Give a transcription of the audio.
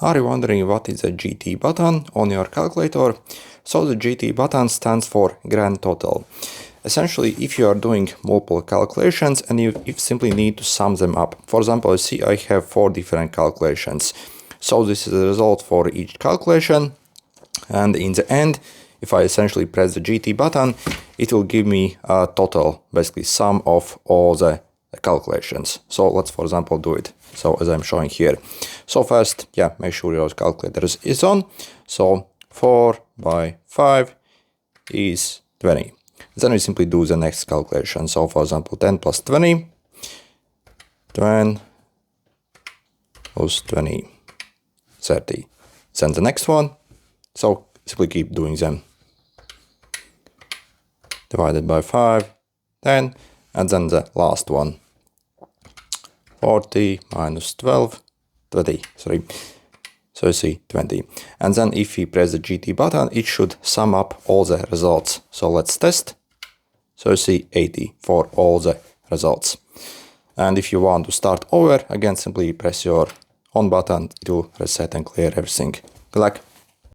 Are you wondering what is a GT button on your calculator? So the GT button stands for grand total. Essentially, if you are doing multiple calculations and you simply need to sum them up. For example, you see I have 4 different calculations. So this is the result for each calculation. And in the end, if I essentially press the GT button, it will give me a total, basically sum of all the calculations. So let's, for example, do it. So as I'm showing here. So first, make sure your calculator is on. So 4 by 5 is 20. Then we simply do the next calculation. So for example, 10 plus 20, 10 plus 20, 30. Then the next one. So simply keep doing them. Divided by 5, 10, and then the last one. 40 minus 12, 20, sorry. So you see 20. And then if we press the GT button, it should sum up all the results. So let's test. So you see 80 for all the results. And if you want to start over, again, simply press your on button. It will reset and clear everything. Good luck.